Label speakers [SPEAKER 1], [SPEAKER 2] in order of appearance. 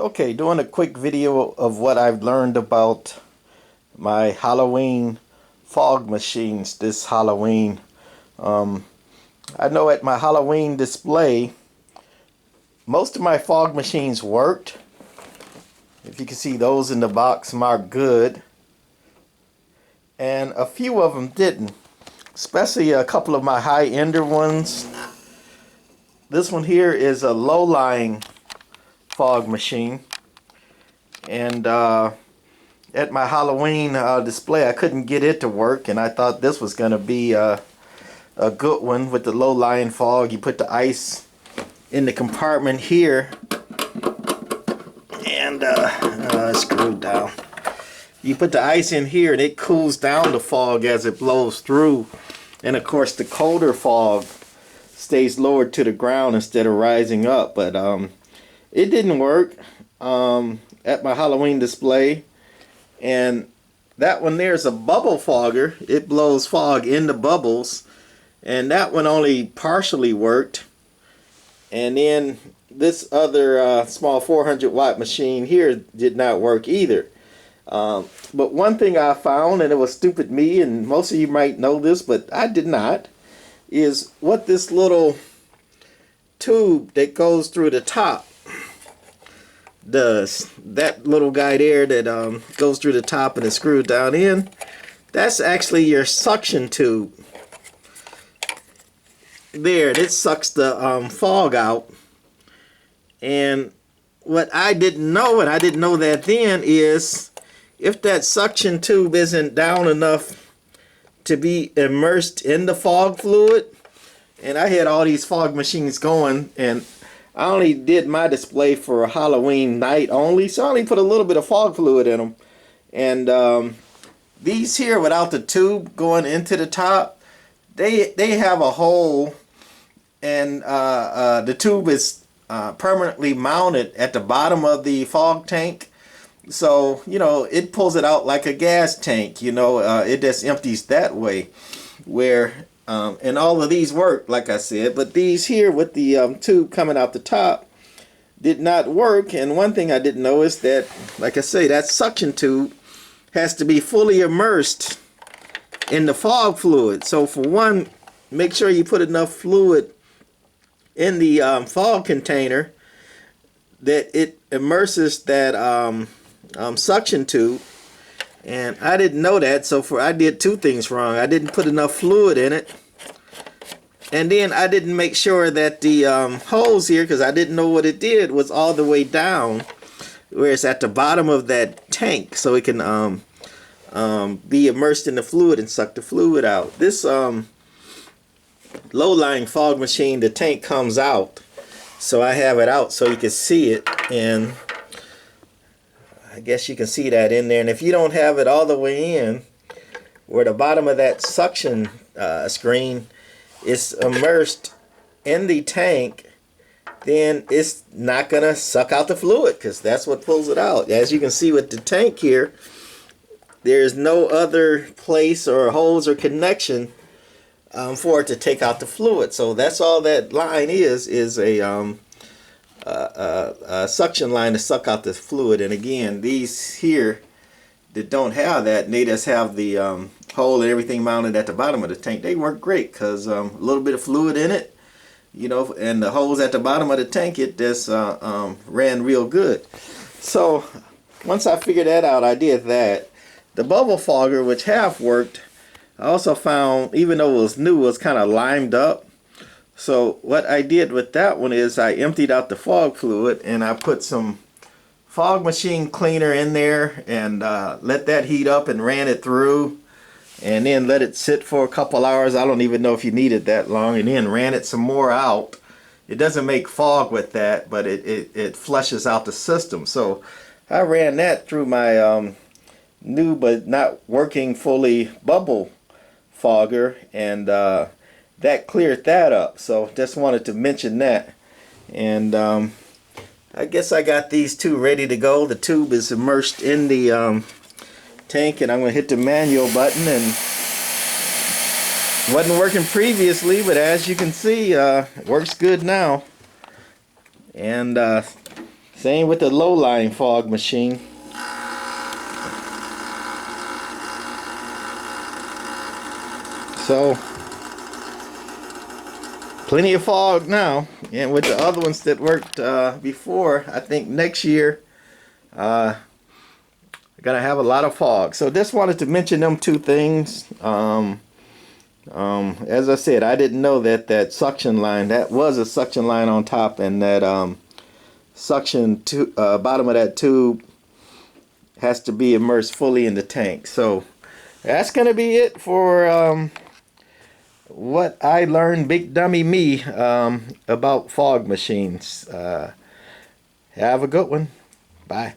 [SPEAKER 1] Okay, doing a quick video of what I've learned about my Halloween fog machines this Halloween. I know at my Halloween display, most of my fog machines worked. If you can see, those in the box marked good. And a few of them didn't, especially a couple of my high-ender ones. This one here is a low-lying fog machine, and at my Halloween display I couldn't get it to work, and I thought this was going to be a good one with the low-lying fog. You put the ice in the compartment here and screwed down. You put the ice in here and it cools down the fog as it blows through, and of course the colder fog stays lowered to the ground instead of rising up. But it didn't work at my Halloween display. And that one there's a bubble fogger. It blows fog into bubbles, and that one only partially worked. And then this other small 400 watt machine here did not work either. But one thing I found, and it was stupid me, and most of you might know this, but I did not, is what this little tube that goes through the top does. That little guy there that goes through the top and is screwed down in, that's actually your suction tube. There, it sucks the fog out. And what I didn't know, and I didn't know that then, is if that suction tube isn't down enough to be immersed in the fog fluid, and I had all these fog machines going, and I only did my display for a Halloween night only, so I only put a little bit of fog fluid in them. And these here, without the tube going into the top, they have a hole, and the tube is permanently mounted at the bottom of the fog tank. So, you know, it pulls it out like a gas tank, you know, it just empties that way. Where, and all of these work, like I said, but these here with the tube coming out the top did not work. And one thing I didn't know is that, like I say, that suction tube has to be fully immersed in the fog fluid. So for one, make sure you put enough fluid in the fog container that it immerses that suction tube. And I didn't know that, so I did two things wrong. I didn't put enough fluid in it, and then I didn't make sure that the hose here, because I didn't know what it did, was all the way down where it's at the bottom of that tank, so it can be immersed in the fluid and suck the fluid out. This low-lying fog machine, the tank comes out, so I have it out so you can see it, and I guess you can see that in there. And if you don't have it all the way in, where the bottom of that suction screen is immersed in the tank, then it's not going to suck out the fluid, because that's what pulls it out. As you can see with the tank here, there's no other place or hose or connection for it to take out the fluid. So that's all that line is a suction line to suck out the fluid. And again, these here that don't have that, and they just have the hole and everything mounted at the bottom of the tank, they work great, because a little bit of fluid in it, you know, and the holes at the bottom of the tank, it just ran real good. So once I figured that out, I did that. The bubble fogger, which half worked, I also found, even though it was new, it was kind of limed up. So what I did with that one is I emptied out the fog fluid, and I put some fog machine cleaner in there, and let that heat up and ran it through, and then let it sit for a couple hours. I don't even know if you need it that long, and then ran it some more out. It doesn't make fog with that, but it flushes out the system. So I ran that through my new but not working fully bubble fogger, and that cleared that up. So just wanted to mention that. And I guess I got these two ready to go. The tube is immersed in the tank, and I'm going to hit the manual button. And it wasn't working previously, but as you can see, it works good now. And Same with the low-lying fog machine. So plenty of fog now, and with the other ones that worked before, I think next year we're gonna have a lot of fog. So just wanted to mention them two things. As I said, I didn't know that that suction line, that was a suction line on top, and that suction bottom of that tube has to be immersed fully in the tank. So that's gonna be it for what I learned, big dummy me, about fog machines. Have a good one. Bye.